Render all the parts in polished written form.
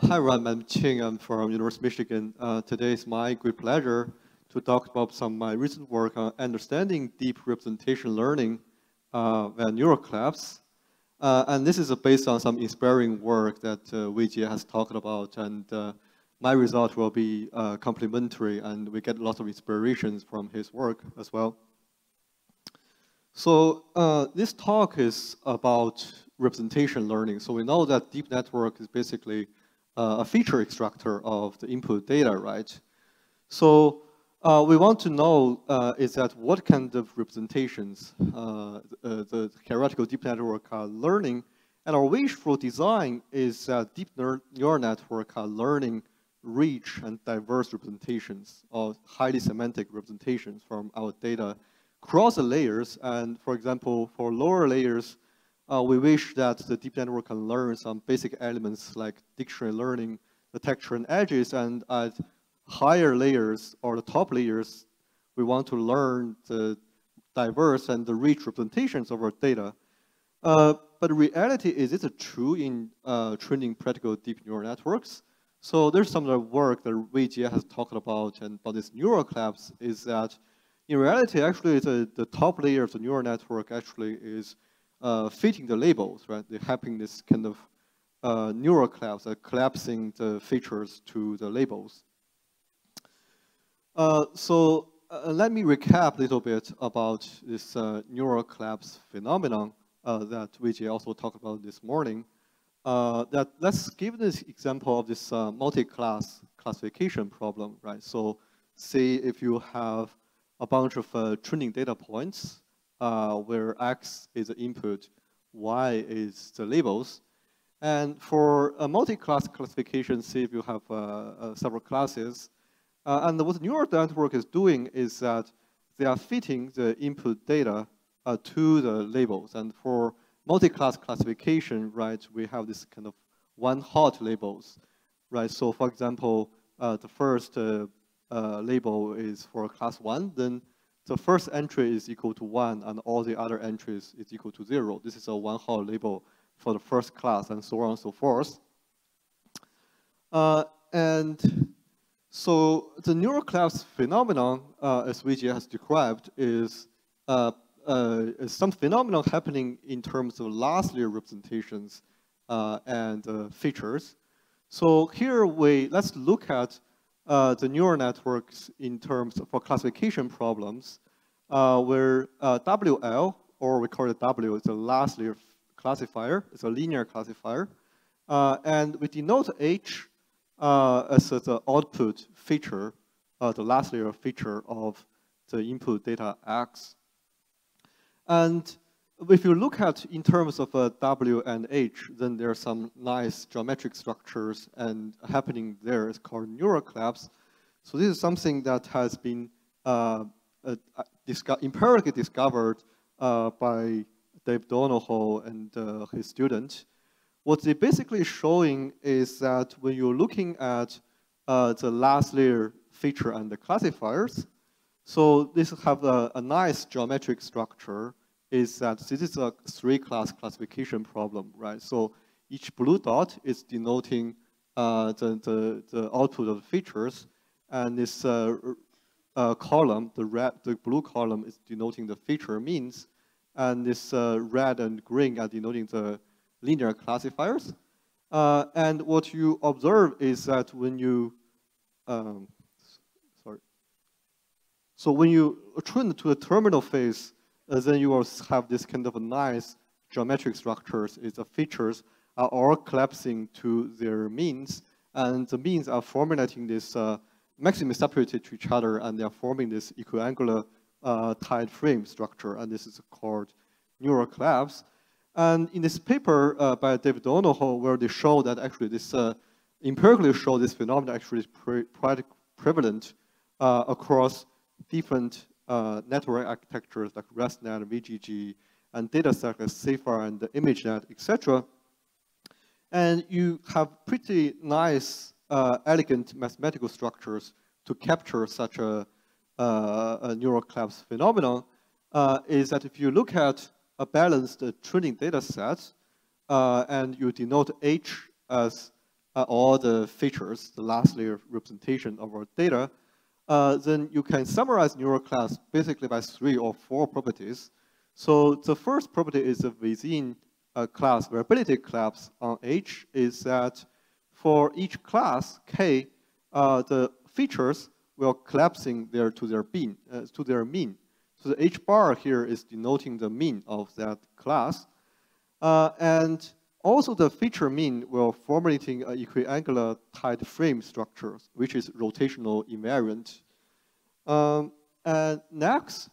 Hi, everyone. I'm Qing. I'm from University of Michigan. Today is my great pleasure to talk about some of my recent work on understanding deep representation learning via neural collapse. And this is based on some inspiring work that Weijie has talked about. And my result will be complementary, and we get lots of inspirations from his work as well. So this talk is about representation learning. So we know that deep network is basically a feature extractor of the input data, right? So we want to know is that what kind of representations the theoretical deep network are learning, and our wishful design is that deep neural network are learning rich and diverse representations or highly semantic representations from our data across the layers. And for example, for lower layers, we wish that the deep network can learn some basic elements like dictionary learning, the texture and edges, and at higher layers or the top layers, we want to learn the diverse and the rich representations of our data. But reality is it true in training practical deep neural networks? So there's some of the work that Weijie has talked about, and about this neural collapse is that in reality, actually, the top layer of the neural network actually is fitting the labels, right? They're having this kind of neural collapse, collapsing the features to the labels. So let me recap a little bit about this neural collapse phenomenon that Weijie also talked about this morning. Let's give this example of this multi-class classification problem, right? So say if you have a bunch of training data points where X is the input, Y is the labels. And for a multi-class classification, say if you have several classes, and what the neural network is doing is that they are fitting the input data to the labels. And for multi-class classification, right, we have this kind of one-hot labels, right? So for example, the first label is for class 1, then the first entry is equal to 1, and all the other entries is equal to 0. This is a one-hot label for the first class, and so on and so forth. And so the neural collapse phenomenon, as Weijie has described, is some phenomenon happening in terms of last layer representations and features. So here let's look at the neural networks in terms of for classification problems, where WL, or we call it W, is a last layer classifier. It's a linear classifier. And we denote H as the output feature, the last layer feature of the input data X. And if you look at in terms of W and H, then there are some nice geometric structures and happening there. It's called neural collapse. So this is something that has been empirically discovered by Dave Donahoe and his student. What they're basically showing is that when you're looking at the last layer feature and the classifiers, so this have a nice geometric structure, is that this is a 3-class classification problem, right? So each blue dot is denoting the output of the features, and this column, the blue column is denoting the feature means, and this red and green are denoting the linear classifiers. And what you observe is that when you, so when you train to a terminal phase, then you will have this kind of a nice geometric structures. The features are all collapsing to their means, and the means are formulating this maximally separated to each other, and they are forming this equiangular tied frame structure, and this is called neural collapse. And in this paper by David Donahoe, where they show that actually this empirically show this phenomenon actually is quite prevalent across different network architectures like ResNet, VGG, and data sets like CIFAR and ImageNet, etc. And you have pretty nice, elegant mathematical structures to capture such a neural collapse phenomenon. Is that if you look at a balanced training data set and you denote H as all the features, the last layer representation of our data, then you can summarize neural class basically by 3 or 4 properties. So the first property is the within class variability collapse on H is that for each class K, the features will collapsing there to their mean. So the H bar here is denoting the mean of that class. And also the feature mean will formulating an equiangular tight frame structure, which is rotational invariant. And next,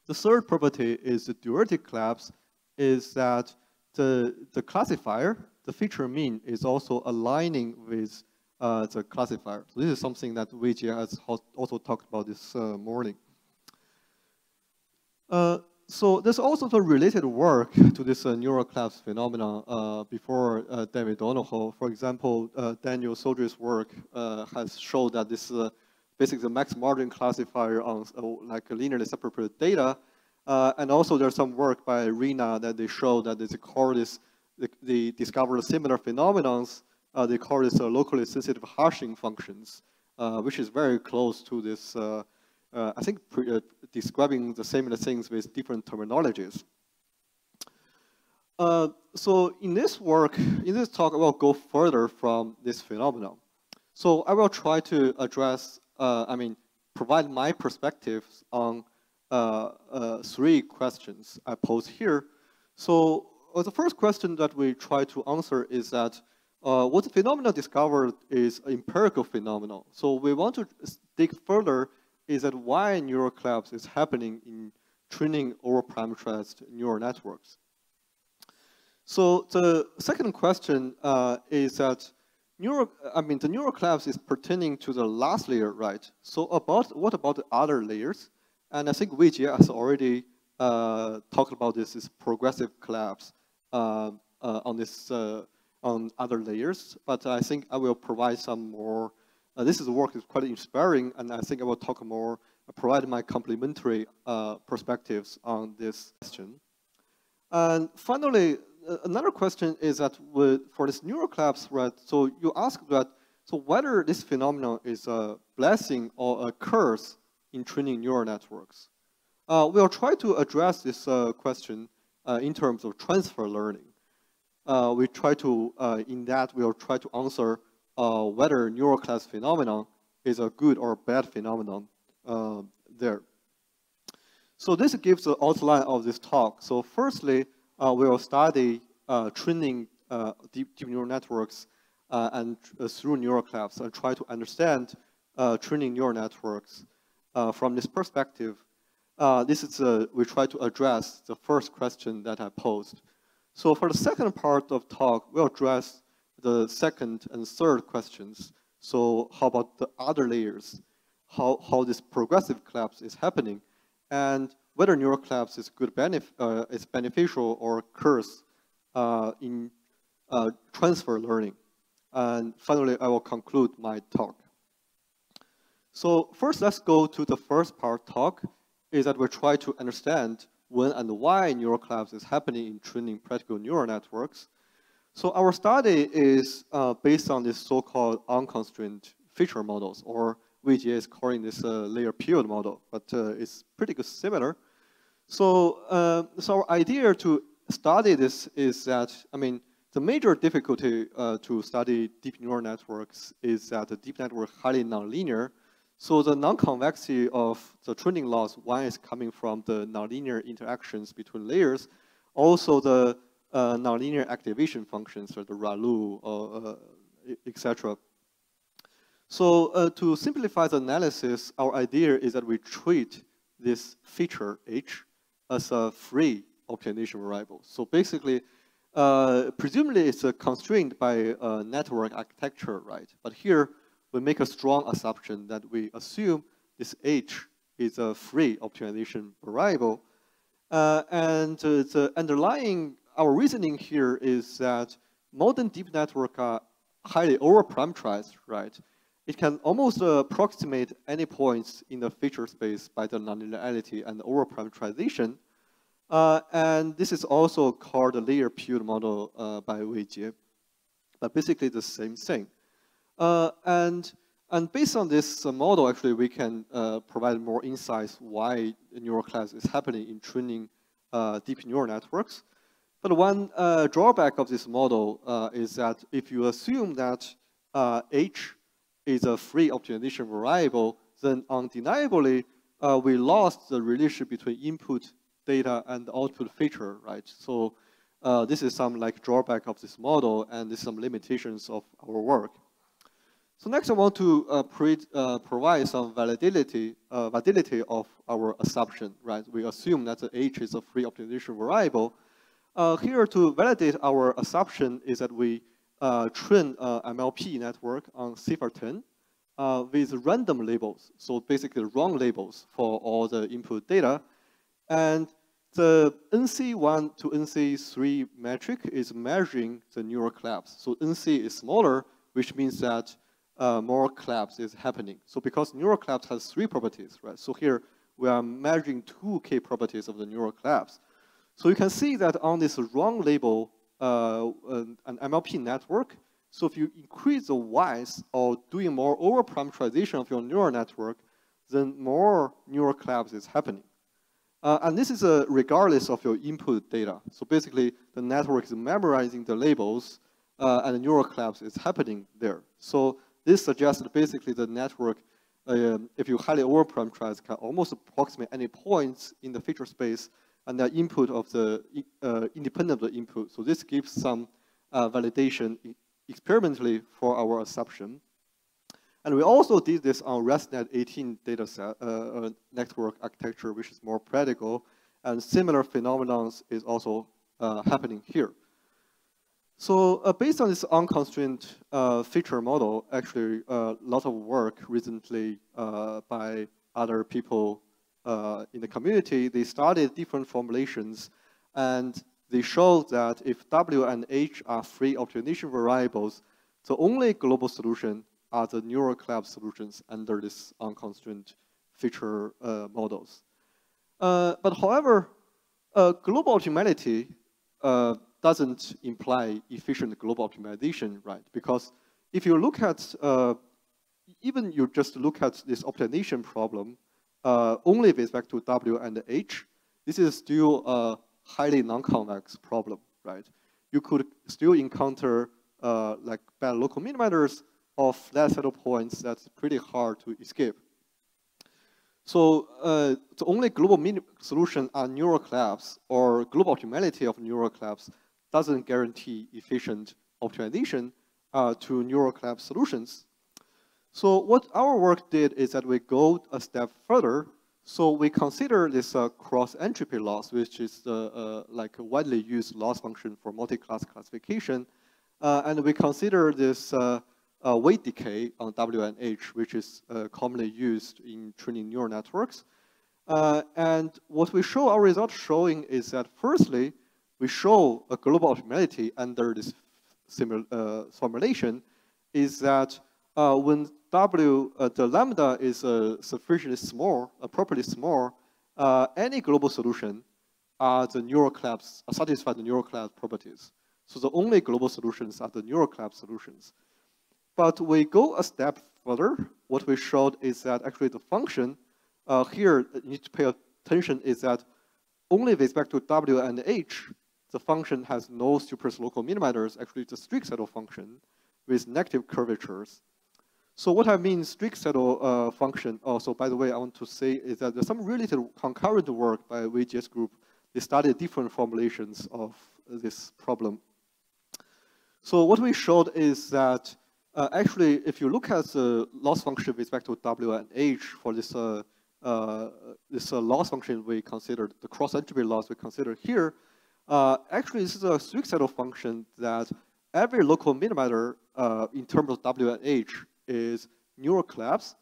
the third property is the duality collapse, is that the classifier, the feature mean, is also aligning with the classifier. So this is something that Weijie has also talked about this morning. So there's also the related work to this neural collapse phenomenon before David Donohoe. For example, Daniel Sodry's work has showed that this basically the max margin classifier on like a linearly separated data. And also there's some work by Rina that they show that they call this, they discovered similar phenomenons. They call this locally sensitive hashing functions, which is very close to this, I think describing the similar things with different terminologies. So in this work, in this talk, I will go further from this phenomenon. So I will try to address, provide my perspectives on 3 questions I pose here. So the first question that we try to answer is that what the phenomenon discovered is an empirical phenomenon. So we want to dig further is that why neural collapse is happening in training over-parameterized neural networks. So the second question is that the neural collapse is pertaining to the last layer, right? So what about the other layers? And I think Weijie has already talked about this progressive collapse on other layers, but I think I will provide some more. This is work is quite inspiring, and I think I will talk more, provide my complementary perspectives on this question. And finally, another question is that for this neural collapse, right? So you ask that, so whether this phenomenon is a blessing or a curse in training neural networks. We'll try to address this question in terms of transfer learning. We try to, in that, we'll try to answer whether neural collapse phenomenon is a good or bad phenomenon there. So this gives the outline of this talk. So firstly, we will study training deep neural networks and through neural collapse and try to understand training neural networks from this perspective. We try to address the first question that I posed. So for the second part of talk, we'll address the second and third questions. So how about the other layers? How this progressive collapse is happening, and whether neural collapse is is beneficial or curse in transfer learning. And finally, I will conclude my talk. So first, let's go to the first part talk, is that we try to understand when and why neural collapse is happening in training practical neural networks. So our study is based on this so-called unconstrained feature models, or Weijie is calling this layer period model, but it's pretty similar. So, our idea to study this is that, the major difficulty to study deep neural networks is that the deep network is highly nonlinear. So the non-convexity of the training loss, one is coming from the nonlinear interactions between layers, also the nonlinear activation functions, or the ReLU, etc. So to simplify the analysis, our idea is that we treat this feature H as a free optimization variable. So basically, presumably it's constrained by network architecture, right? But here, we make a strong assumption that we assume this H is a free optimization variable. And the underlying, our reasoning here is that modern deep networks are highly over-parameterized, right? It can almost approximate any points in the feature space by the nonlinearity and over-parameterization. And this is also called the layer period model by Weijie. but basically the same thing. And based on this model, actually, we can provide more insights why a neural class is happening in training deep neural networks. But one drawback of this model is that if you assume that H is a free optimization variable, then undeniably, we lost the relationship between input data and output feature, right? So this is some like drawback of this model, and there's some limitations of our work. So next, I want to provide some validity of our assumption, right? We assume that the H is a free optimization variable. Here, to validate our assumption is that we train MLP network on cipher10 with random labels, so basically wrong labels for all the input data. And the NC1 to NC3 metric is measuring the neural collapse. So NC is smaller, which means that more collapse is happening. So because neural collapse has 3 properties, right? So here we are measuring 2 key properties of the neural collapse. So you can see that on this wrong label, an MLP network, so if you increase the Ys or doing more over-parameterization of your neural network, then more neural collapse is happening. And this is regardless of your input data. So basically, the network is memorizing the labels, and the neural collapse is happening there. So this suggests that basically the network, if you highly over-parameterize, can almost approximate any points in the feature space and the input of the independent of the input. So this gives some validation experimentally for our assumption. And we also did this on ResNet 18 dataset network architecture, which is more practical, and similar phenomenon is also happening here. So based on this unconstrained feature model, actually a lot of work recently by other people in the community, they started different formulations, and they showed that if W and H are free optimization variables, the only global solution are the neural collapse solutions under this unconstrained feature models. But however, global optimality doesn't imply efficient global optimization, right? Because if you look at, even you just look at this optimization problem, only with respect to W and H, this is still a highly non-convex problem, right? You could still encounter like bad local minimators or flat saddle points that's pretty hard to escape. So the only global solution are neural collapse, or global optimality of neural collapse doesn't guarantee efficient optimization to neural collapse solutions. So what our work did is that we go a step further. So we consider this cross-entropy loss, which is like a widely used loss function for multi-class classification. And we consider this weight decay on W and H, which is commonly used in training neural networks. And what we show, our result showing is that firstly, we show a global optimality under this formulation is that when W, the lambda is sufficiently small, properly small, any global solution are the neural collapse, satisfy the neural collapse properties. So the only global solutions are the neural collapse solutions. But we go a step further. What we showed is that actually the function here you need to pay attention is that only with respect to W and H, the function has no superslocal local minimators. Actually, it's a strict saddle function with negative curvatures. So what I mean strict saddle function, also by the way, I want to say is that there's some related concurrent work by WGS group. They studied different formulations of this problem. So what we showed is that actually, if you look at the loss function with respect to W and H for this loss function we considered, the cross-entropy loss we consider here, actually this is a strict saddle function that every local minimator in terms of W and H is neural collapse,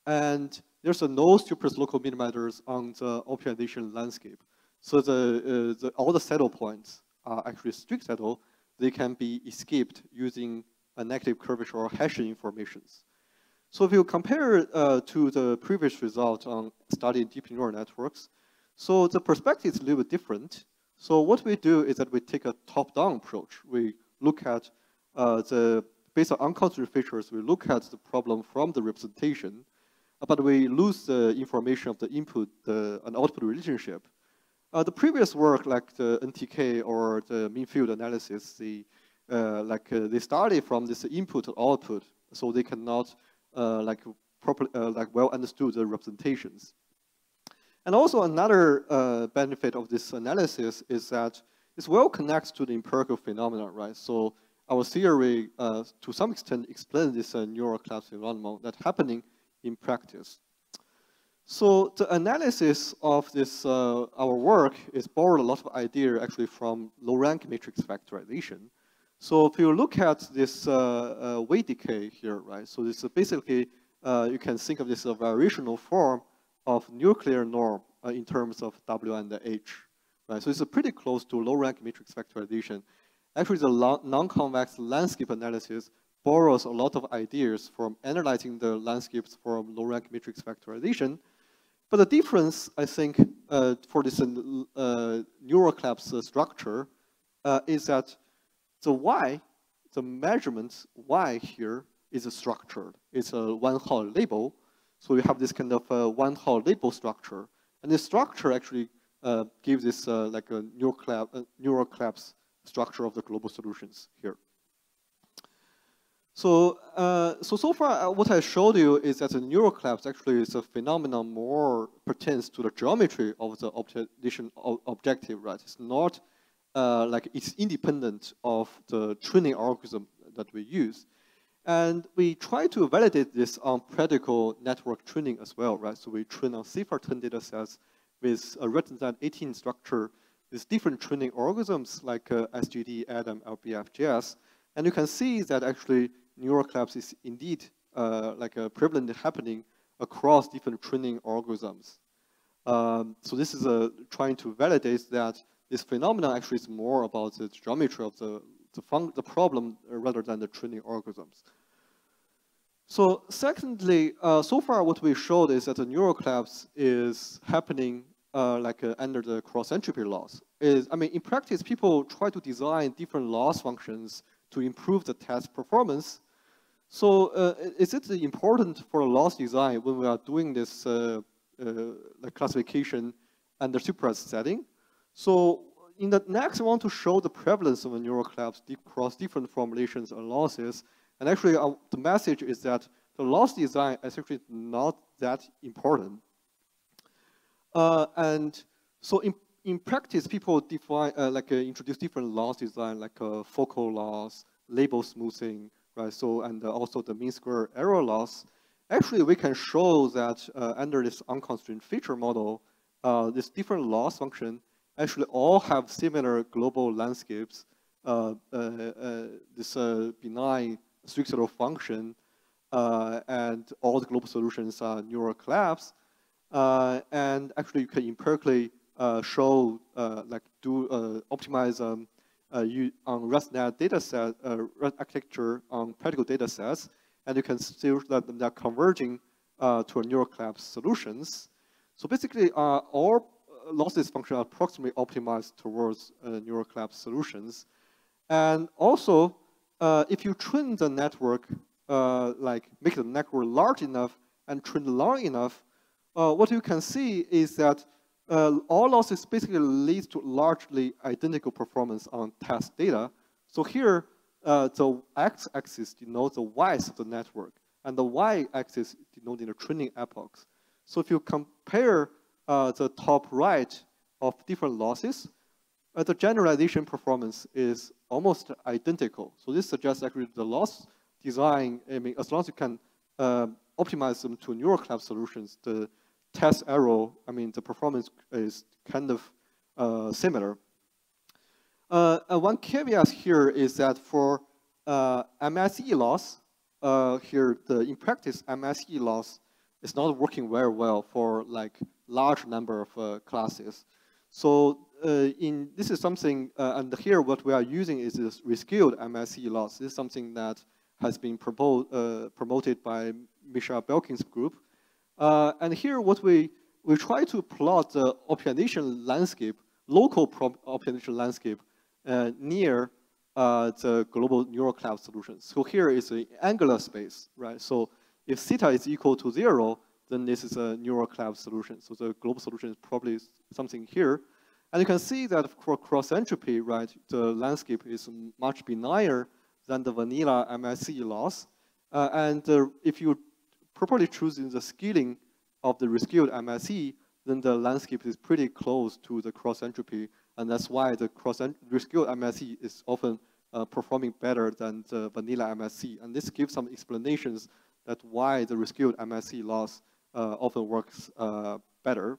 and there's no superslocal local minimators on the optimization landscape. So all the saddle points are actually strict saddle. They can be escaped using a negative curvature or hashing informations. So if you compare to the previous result on studying deep neural networks, so the perspective is a little bit different. So what we do is that we take a top-down approach. We look at based on unconstrained features, we look at the problem from the representation, but we lose the information of the input and output relationship. The previous work, like the NTK or the mean field analysis, they started from this input to output, so they cannot properly well understood the representations. And also another benefit of this analysis is that it's well connected to the empirical phenomena, right? So our theory, to some extent, explains this neural collapse phenomenon that's happening in practice. So the analysis of this, our work, is borrowed a lot of idea actually from low-rank matrix factorization. So if you look at this weight decay here, right? So this is basically, you can think of this as a variational form of nuclear norm in terms of W and the H, right? So it's pretty close to low-rank matrix factorization. Actually, the non-convex landscape analysis borrows a lot of ideas from analyzing the landscapes from low-rank matrix factorization. But the difference, I think, for this neural collapse structure is that the Y, the measurement Y here is structured. It's a one-hot label. So you have this kind of one-hot label structure. And this structure actually gives this like a neural collapse structure of the global solutions here. So, so far, what I showed you is that the neural collapse actually is a phenomenon more pertains to the geometry of the optimization objective, right? It's not like it's independent of the training algorithm that we use. And we try to validate this on practical network training as well, right? So we train on CIFAR-10 data sets with a retinal 18 structure with different training algorithms like SGD, ADAM, LBF, JS. And you can see that actually neural collapse is indeed like a prevalent happening across different training algorithms. So this is trying to validate that this phenomenon actually is more about the geometry of the problem rather than the training algorithms. So secondly, so far what we showed is that the neural collapse is happening under the cross-entropy loss. I mean, in practice, people try to design different loss functions to improve the test performance. So is it important for loss design when we are doing this classification under supervised setting? So in the next, I want to show the prevalence of a neural collapse across different formulations and losses. And actually, the message is that the loss design is actually not that important. And so in practice, people define introduce different loss design like focal loss, label smoothing, right? So and also the mean square error loss. Actually, we can show that under this unconstrained feature model, this different loss function actually all have similar global landscapes. This benign strict function, and all the global solutions are neural collapse. And actually, you can empirically show, optimize on ResNet data set, architecture on practical data sets, and you can see that they're converging to a neural collapse solutions. So basically, all lossless functions are approximately optimized towards neural collapse solutions. And also, if you train the network, make the network large enough and train long enough, what you can see is that all losses basically leads to largely identical performance on test data. So here, the x-axis denotes the width of the network, and the y-axis denoting the training epochs. So if you compare the top right of different losses, the generalization performance is almost identical. So this suggests actually the loss design, I mean, as long as you can optimize them to neural collapse solutions, the test error, I mean, the performance is kind of similar. One caveat here is that for MSE loss, here in practice, MSE loss is not working very well for like large number of classes. So this is something, and here what we are using is this rescaled MSE loss. This is something that has been promoted by Michelle Belkin's group. And here what we try to plot the optimization landscape, local optimization landscape near the global neural cloud solution. So here is an angular space, right? So if theta is equal to 0, then this is a neural cloud solution. So the global solution is probably something here. And you can see that for cross entropy, right, the landscape is much benigner than the vanilla MSE loss. If you properly choosing the scaling of the rescaled MSE, then the landscape is pretty close to the cross entropy, and that's why the rescaled MSE is often performing better than the vanilla MSE. And this gives some explanations that why the rescaled MSE loss often works better.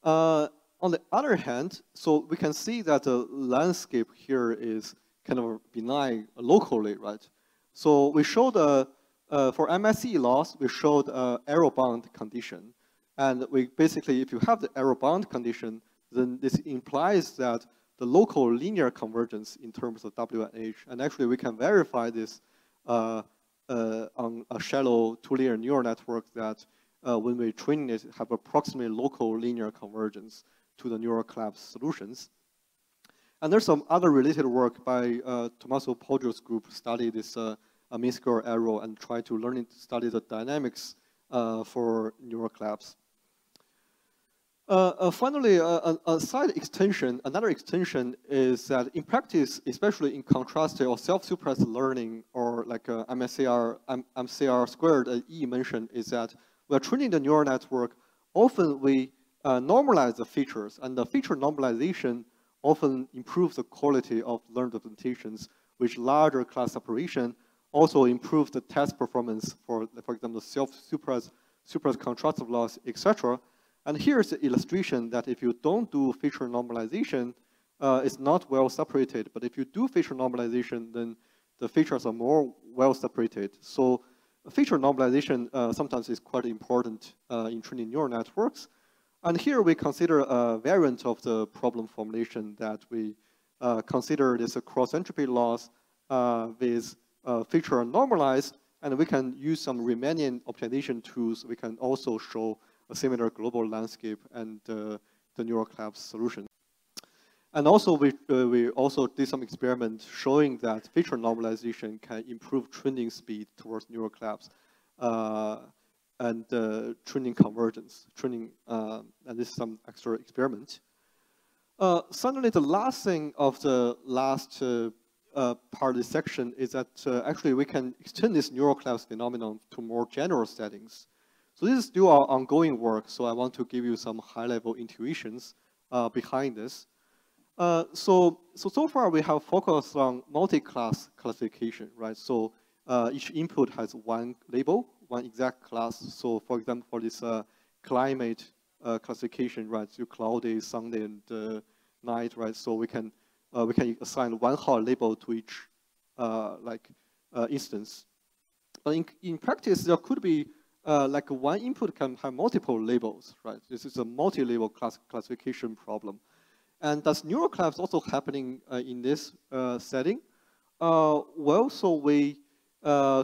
On the other hand, so we can see that the landscape here is kind of benign locally, right? So we showed for MSE loss, we showed arrow bound condition. And we basically, if you have the arrow bound condition, then this implies that the local linear convergence in terms of W and H, and actually we can verify this on a shallow two-layer neural network that when we train it, have approximately local linear convergence to the neural collapse solutions. And there's some other related work by Tommaso Poggio's group study this mean square arrow and try to study the dynamics for neural collapse. Finally, a side extension, another extension is that in practice, especially in contrastive or self-suppressed learning or like MCR squared E mentioned, is that we're training the neural network. Often we normalize the features, and the feature normalization often improves the quality of learned representations, which larger class separation also improves the test performance for example, self-suppressed contrastive loss, etc. And here's the illustration that if you don't do feature normalization, it's not well separated. But if you do feature normalization, then the features are more well separated. So feature normalization sometimes is quite important in training neural networks. And here we consider a variant of the problem formulation that we consider this cross entropy loss with feature normalized, and we can use some Riemannian optimization tools. We can also show a similar global landscape and the neural collapse solution. And also we also did some experiments showing that feature normalization can improve training speed towards neural collapse and training convergence, and this is some extra experiment. Suddenly the last thing of the last part of this section is that actually we can extend this neural collapse phenomenon to more general settings. So this is still our ongoing work, so I want to give you some high-level intuitions behind this. So far we have focused on multi-class classification, right? So each input has one label, one exact class. So for example, for this climate classification, right? So cloudy, sunny, and night, right? So we can assign one hot label to each instance. But in practice, there could be like one input can have multiple labels, right? This is a multi-label classification problem. And does neural collapse also happening in this setting? Well, so we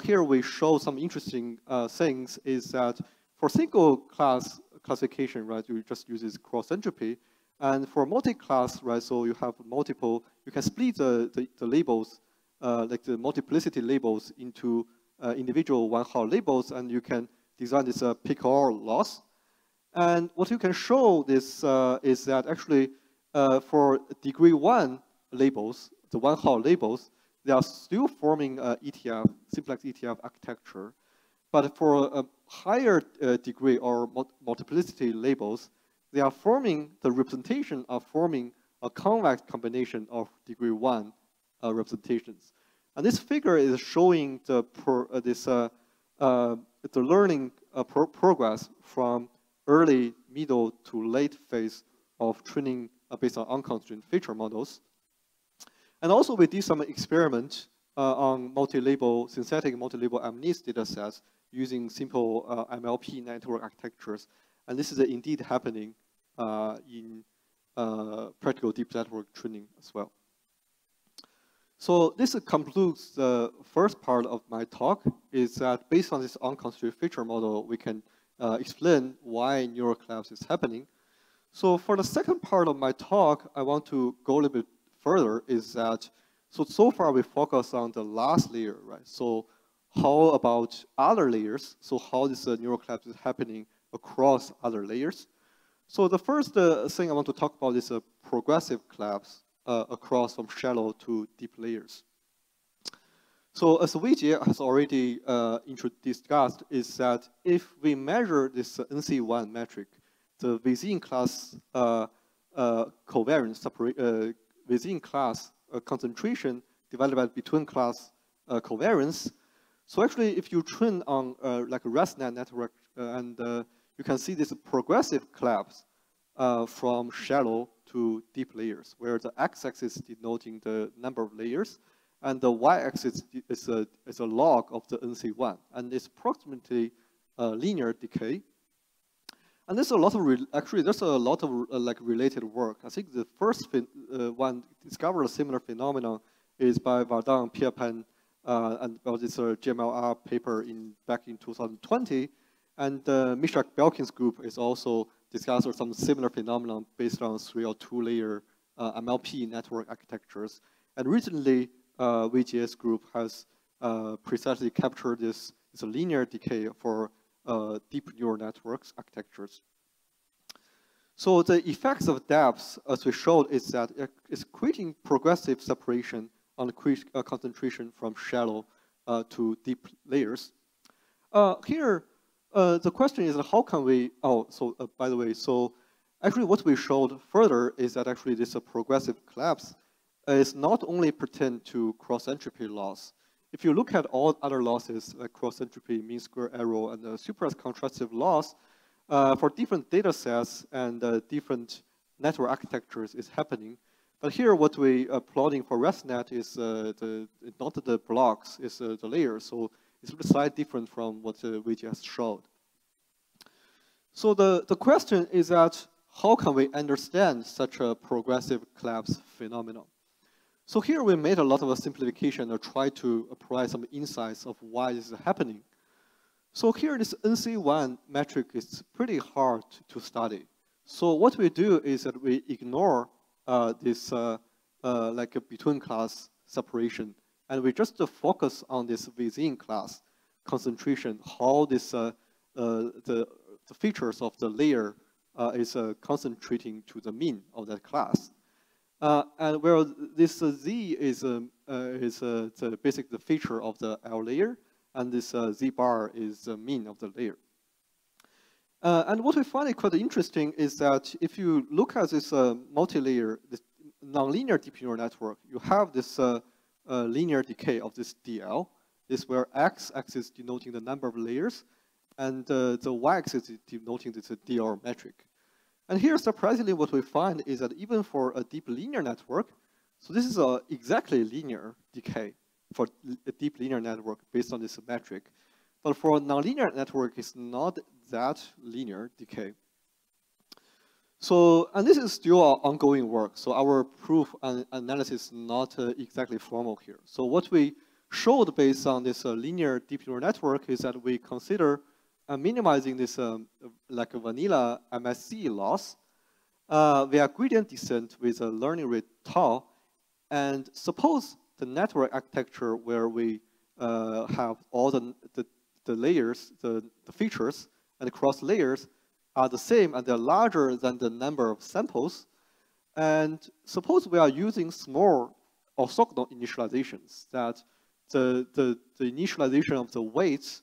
here we show some interesting things. Is that for single class classification, right? You just use this cross entropy, and for multi-class, right? So you have multiple. You can split the labels, like the multiplicity labels, into individual one-hot labels, and you can design this pick-all loss. And what you can show this is that actually for degree 1 labels, the one-hot labels, they are still forming ETF, simplex ETF architecture. But for a higher degree or multiplicity labels, they are forming, the representation are forming a convex combination of degree 1 representations. And this figure is showing the learning progress from early, middle to late phase of training based on unconstrained feature models. And also we did some experiment on synthetic multi-label MNIST data sets using simple MLP network architectures. And this is indeed happening in practical deep network training as well. So this concludes the first part of my talk, is that based on this unconstrained feature model, we can explain why neural collapse is happening. So for the second part of my talk, I want to go a little bit further, is that So far we focus on the last layer, right? So how about other layers? So how this neural collapse is happening across other layers? So the first thing I want to talk about is a progressive collapse across from shallow to deep layers. So as Weijie has already discussed, is that if we measure this NC1 metric, the within class covariance within class concentration divided by between class covariance. So actually, if you train on like a ResNet network, and you can see this progressive collapse from shallow to deep layers, where the x-axis denoting the number of layers, and the y-axis is a log of the NC1, and it's approximately linear decay. And there's a lot of there's a lot of like related work. I think the first one discovered a similar phenomenon is by Vardin, Pierpan, and about this GMLR paper back in 2020. And Mishak Belkin's group is also discussed some similar phenomenon based on 3 or 2 layer MLP network architectures. And recently, Weijie's group has precisely captured this linear decay for deep neural networks architectures. So the effects of depth, as we showed, is that it's creating progressive separation on the concentration from shallow to deep layers. Here, the question is how can we, by the way, so actually what we showed further is that actually this progressive collapse is not only pertain to cross-entropy loss. If you look at all other losses, like cross-entropy, mean square error, and supra-contrastive loss, for different data sets and different network architectures is happening. But here what we are plotting for ResNet is not the blocks, it's the layers. So it's slightly different from what we just showed. So the question is that how can we understand such a progressive collapse phenomenon? So here we made a lot of a simplification or try to provide some insights of why this is happening. So here this NC1 metric is pretty hard to study. So what we do is that we ignore this like a between class separation, and we just focus on this within class concentration, how this the features of the layer is concentrating to the mean of that class. And where this Z is basically the feature of the L layer, and this Z bar is the mean of the layer. And what we find quite interesting is that if you look at this multi-layer, this nonlinear deep neural network, you have this linear decay of this DL. This where x-axis denoting the number of layers, and the y-axis denoting this DL metric. And here, surprisingly, what we find is that even for a deep linear network, so this is exactly linear decay for a deep linear network based on this metric. But for a nonlinear network, it's not that linear decay. So, and this is still our ongoing work. So our proof and analysis is not exactly formal here. So what we showed based on this linear deep neural network is that we consider minimizing this like a vanilla MSC loss via gradient descent with a learning rate tau. And suppose the network architecture where we have all the layers, the features, and the cross layers are the same and they're larger than the number of samples. And suppose we are using small orthogonal initializations, that the initialization of the weights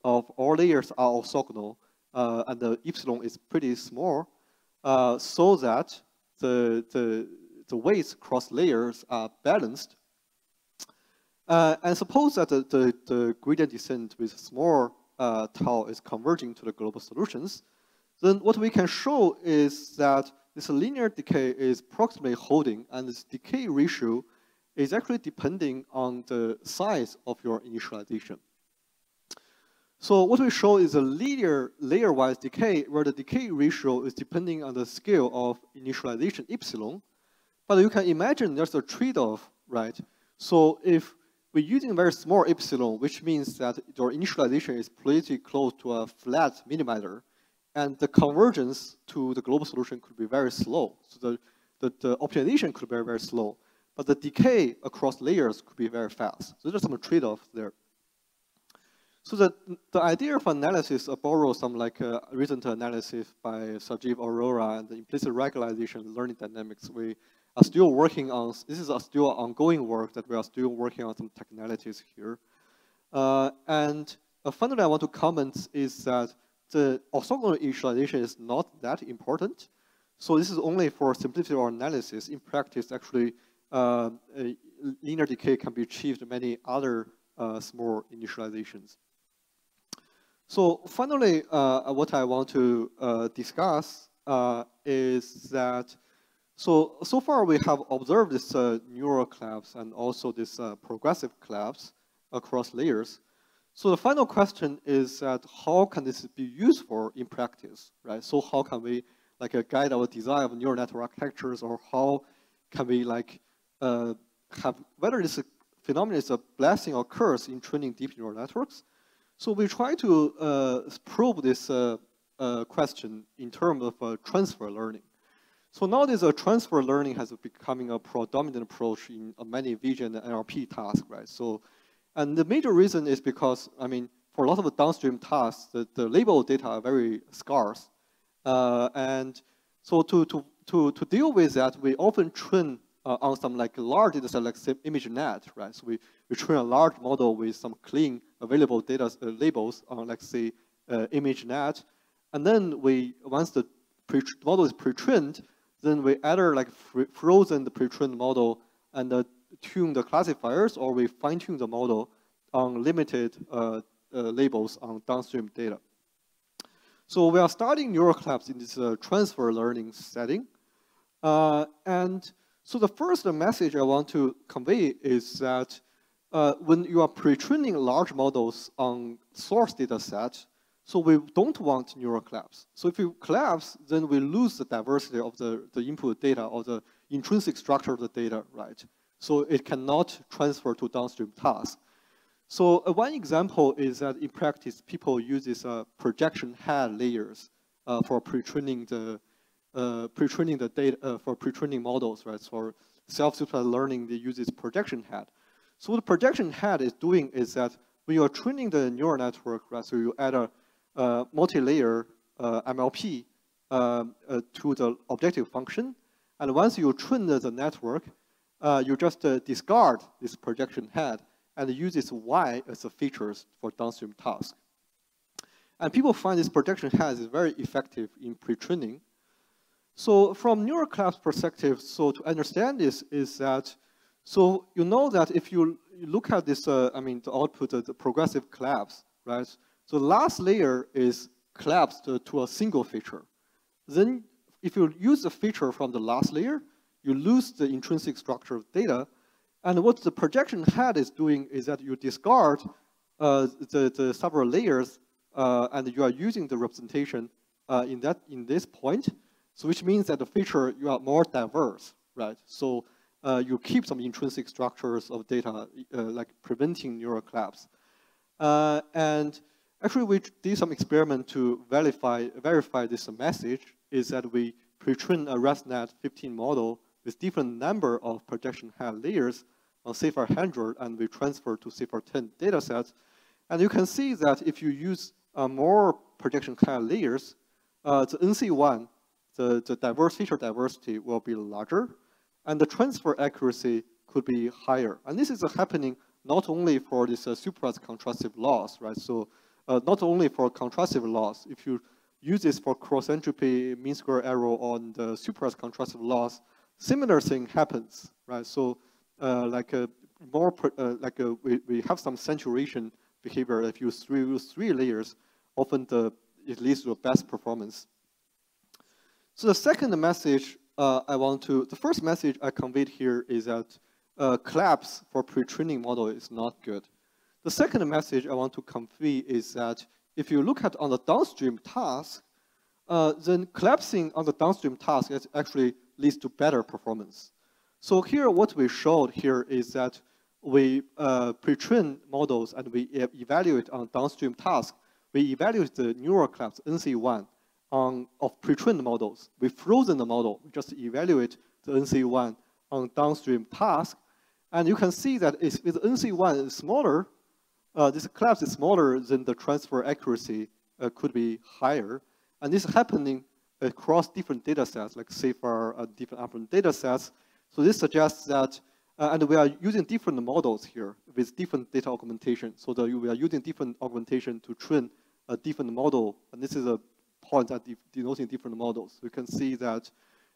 of all layers are orthogonal, and the epsilon is pretty small, so that the weights across layers are balanced. And suppose that the gradient descent with small tau is converging to the global solutions, then what we can show is that this linear decay is approximately holding, and this decay ratio is actually depending on the size of your initialization. So what we show is a linear layer-wise decay, where the decay ratio is depending on the scale of initialization epsilon. But you can imagine there's a trade-off, right? So if we're using very small epsilon, which means that your initialization is pretty close to a flat minimizer, and the convergence to the global solution could be very slow. So the optimization could be very, very slow. but the decay across layers could be very fast. So there's some trade-offs there. So the idea of analysis borrows some like recent analysis by Sajeev Arora and the implicit regularization learning dynamics. We are still working on, this is a still ongoing work that we are still working on some technicalities here. Finally, I want to comment is that the orthogonal initialization is not that important. So this is only for simplicity or analysis. In practice, actually, linear decay can be achieved in many other small initializations. So finally, what I want to discuss is that so far we have observed this neural collapse and also this progressive collapse across layers. So the final question is that how can this be useful in practice, right? So how can we like guide our design of neural network architectures, or how can we like have whether this phenomenon is a blessing or curse in training deep neural networks? So we try to probe this question in terms of transfer learning. So nowadays, transfer learning has becoming a predominant approach in many vision and NLP tasks, right? So, and the major reason is because, I mean, for a lot of the downstream tasks, the label data are very scarce. And so to deal with that, we often train on some like large data set like ImageNet, right? So we train a large model with some clean available data labels on, like say, ImageNet, and then once the model is pre-trained, then we either like frozen the pre-trained model and tune the classifiers, or we fine-tune the model on limited labels on downstream data. So we are starting neural collapse in this transfer learning setting, and so the first message I want to convey is that when you are pre-training large models on source data set, so we don't want neural collapse. So if you collapse, then we lose the diversity of the input data or the intrinsic structure of the data, right? So it cannot transfer to downstream tasks. So one example is that in practice, people use this projection head layers for pre-training the data for pre-training models, right? For self-supervised learning, they use this projection head. So what the projection head is doing is that when you are training the neural network, right? So you add a multi-layer MLP to the objective function, and once you train the network, you just discard this projection head and use this Y as the features for downstream tasks. And people find this projection head is very effective in pre-training. So from neural collapse perspective, so to understand this is that, so you know that if you look at this, I mean, the output, the progressive collapse, right? So the last layer is collapsed to a single feature. Then if you use the feature from the last layer, you lose the intrinsic structure of data. And what the projection head is doing is that you discard the several layers, and you are using the representation in this point. So which means that the feature, you are more diverse, right? So you keep some intrinsic structures of data, like preventing neural collapse. And actually, we did some experiment to verify this message, is that we pre-trained a ResNet 15 model with different number of projection head layers on CIFAR 100, and we transfer to CIFAR 10 data sets. And you can see that if you use more projection head layers, the NC1, the diverse feature diversity will be larger, and the transfer accuracy could be higher. And this is happening not only for this supervised contrastive loss, right? So not only for contrastive loss, if you use this for cross entropy, mean square error on the supervised contrastive loss, similar thing happens, right? So we have some saturation behavior. If you use three layers, often it leads to the best performance. So the second message the first message I conveyed here is that collapse for pre-training model is not good. The second message I want to convey is that if you look at on the downstream task, then collapsing on the downstream task actually leads to better performance. So here, what we showed here is that we pre-train models and we evaluate on downstream task. We evaluate the neural collapse NC1 of pre-trained models. We frozen the model. We just evaluate the NC1 on downstream task. And you can see that if NC1 is smaller, this collapse is smaller, then the transfer accuracy could be higher. And this is happening across different data sets, like CFAR, different upper data sets. So this suggests that, and we are using different models here with different data augmentation. So we are using different augmentation to train a different model. And this is a point that denoting different models. You can see that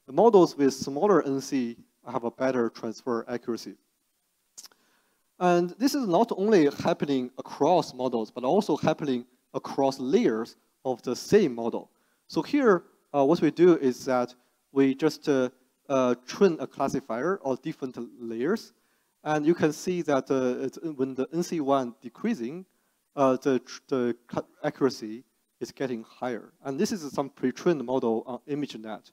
the models with smaller NC have a better transfer accuracy. And this is not only happening across models, but also happening across layers of the same model. So here, what we do is that we just train a classifier of different layers. And you can see that when the NC1 decreasing, the accuracy is getting higher. And this is some pre-trained model on ImageNet.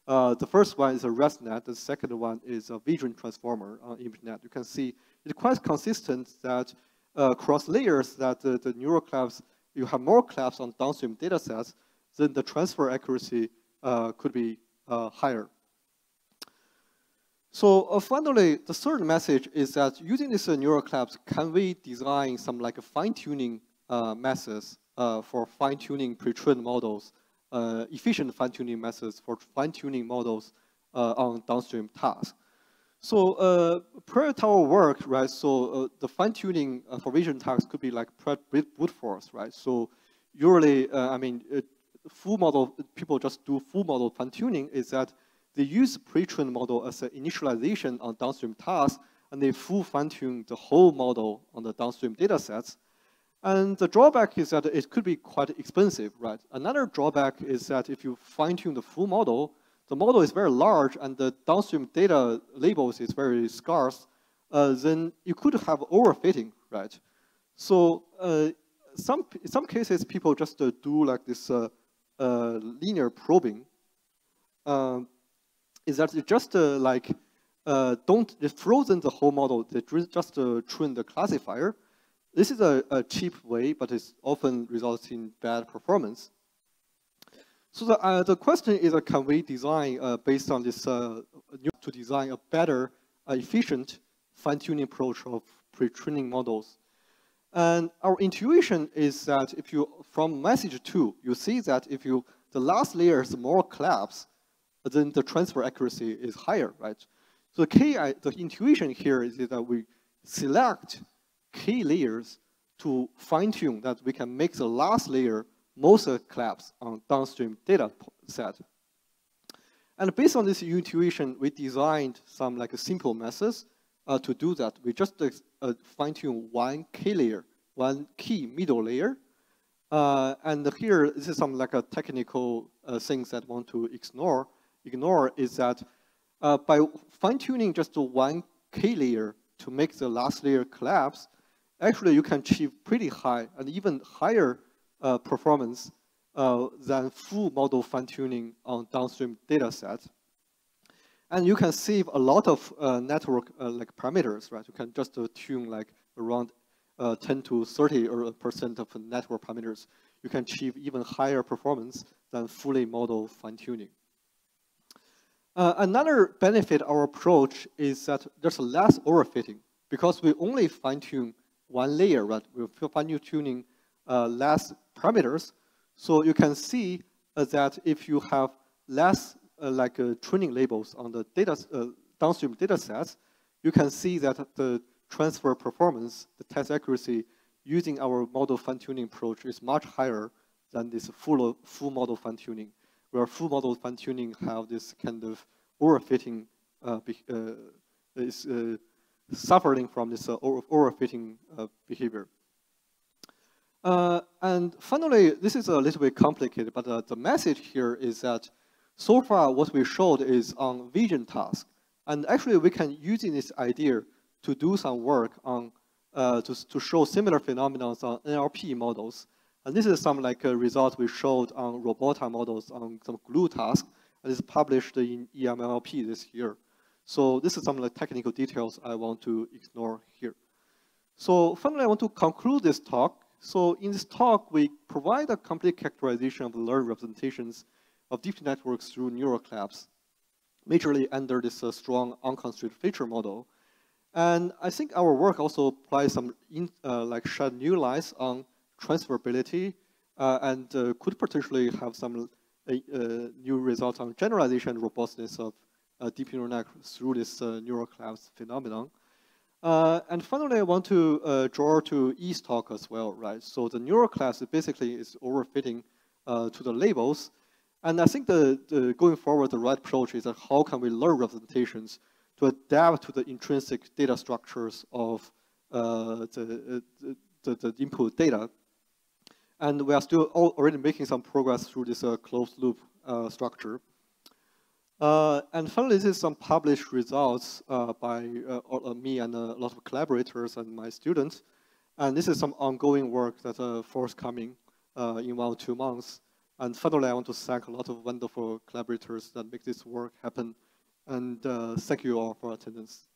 The first one is a ResNet. The second one is a vision transformer on ImageNet. You can see it's quite consistent that across layers that the neural collapse, you have more collapse on downstream data sets, then the transfer accuracy could be higher. So finally, the third message is that using this neural collapse, can we design some like fine-tuning methods for fine-tuning pre-trained models, efficient fine-tuning methods for fine-tuning models on downstream tasks? So prior to our work, right, so the fine-tuning for vision tasks could be like brute force, right? So usually, I mean, full model, people just do full model fine-tuning is that they use pre-trained model as an initialization on downstream tasks, and they full fine-tune the whole model on the downstream data sets. And the drawback is that it could be quite expensive, right? Another drawback is that if you fine-tune the full model, the model is very large and the downstream data labels is very scarce, then you could have overfitting, right? So in some cases, people just do like this linear probing. Is that it just don't frozen the whole model, they just train the classifier. This is a cheap way, but it often results in bad performance. So the question is, can we design, based on this, to design a better, efficient fine-tuning approach of pre-training models? And our intuition is that if you, from message 2, you see that if you, the last layer is more collapse, then the transfer accuracy is higher, right? So the intuition here is that we select key layers to fine-tune that we can make the last layer most collapse on downstream data set. And based on this intuition, we designed some like simple methods to do that. We just fine-tune one key layer, one key middle layer. And here, this is some like a technical things that I want to ignore is that by fine-tuning just one key layer to make the last layer collapse, actually you can achieve pretty high and even higher performance than full model fine-tuning on downstream data sets. And you can save a lot of network like parameters, right? You can just tune like around 10 to 30% of network parameters. You can achieve even higher performance than fully model fine-tuning. Another benefit of our approach is that there's less overfitting because we only fine-tune one layer, right? We're fine-tuning less parameters. So you can see that if you have less training labels on the downstream data sets, you can see that the transfer performance, the test accuracy using our model fine-tuning approach is much higher than this full model fine-tuning, where full model fine-tuning have this kind of overfitting is suffering from this overfitting behavior. And finally, this is a little bit complicated, but the message here is that so far what we showed is on vision task. And actually we can using this idea to do some work on, to show similar phenomena on NLP models. And this is some like results we showed on robota models on some glue task, and it's published in EMLP this year. So this is some like technical details I want to ignore here. So finally, I want to conclude this talk. So in this talk, we provide a complete characterization of the learned representations of deep networks through neural collapse. majorly under this strong unconstrained feature model. And I think our work also applies some like shed new lights on transferability and could potentially have some new results on generalization and robustness of deep neural network through this neural collapse phenomenon. And finally, I want to draw to Yi's talk as well, right? So the neural collapse basically is overfitting to the labels. And I think going forward, the right approach is that how can we learn representations to adapt to the intrinsic data structures of the input data. And we are still already making some progress through this closed loop structure. And finally, this is some published results by me and a lot of collaborators and my students. And this is some ongoing work that's forthcoming in 1 or 2 months. And finally, I want to thank a lot of wonderful collaborators that make this work happen. And thank you all for attendance.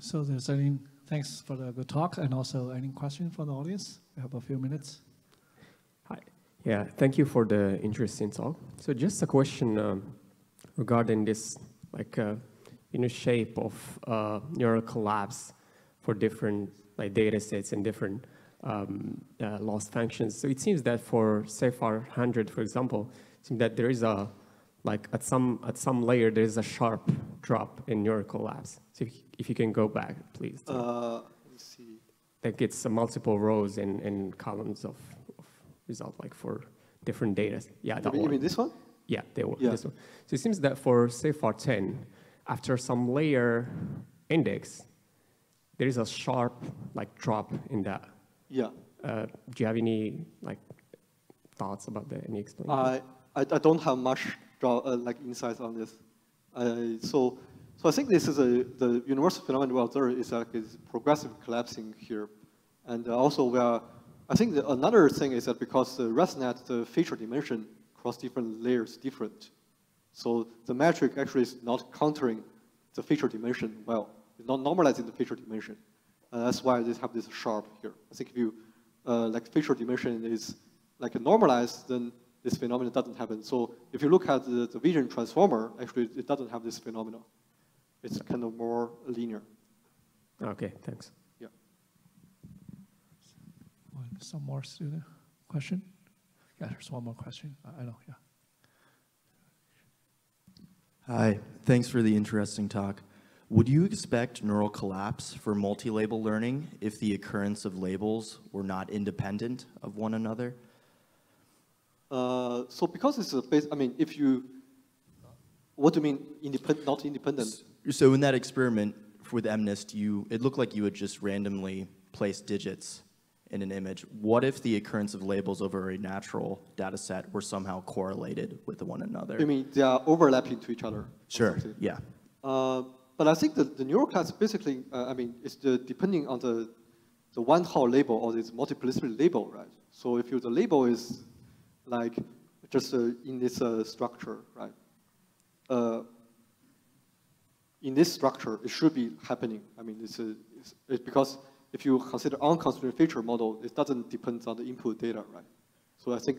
So there's any, thanks for the good talk, and also any questions from the audience? We have a few minutes. Hi. Yeah, thank you for the interesting talk. So just a question regarding this, like, shape of neural collapse for different data sets and different loss functions. So it seems that for CFR 100, for example, it seems that there is a, at some layer, there is a sharp drop in neural collapse. So if you can go back, please. Let me see. Like it's multiple rows and columns of result, like for different data. Yeah, that one. You mean this one? Yeah, this one. So it seems that for CFR 10, after some layer index, there is a sharp drop in that. Yeah. Do you have any thoughts about that? Any explanation? I don't have much insights on this. So I think this is the universal phenomenon we observe is progressive collapsing here, and also I think another thing is that because the ResNet, the feature dimension across different layers is different, so the metric actually is not countering the feature dimension well. It's not normalizing the feature dimension. That's why they have this sharp here. I think if you feature dimension is normalized, then this phenomenon doesn't happen. So if you look at the vision transformer, actually it doesn't have this phenomenon. It's kind of more linear. Okay, thanks. Yeah. Some more student question? Yeah, there's one more question. I know, yeah. Hi, thanks for the interesting talk. Would you expect neural collapse for multi-label learning if the occurrence of labels were not independent of one another? So because it's a base, I mean, what do you mean not independent? So in that experiment with MNIST, it looked like you would just randomly place digits in an image. What if the occurrence of labels over a natural data set were somehow correlated with one another? You mean they are overlapping to each other? Sure, yeah. But I think the neural class basically, it's depending on the one-hot label or this multiplicity label, right? So if the label is just in this structure, right? In this structure, it should be happening. I mean, it's because if you consider unconstrained feature model, it doesn't depend on the input data, right? So I think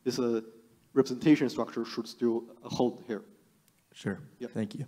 this representation structure should still hold here. Sure. Yep. Thank you.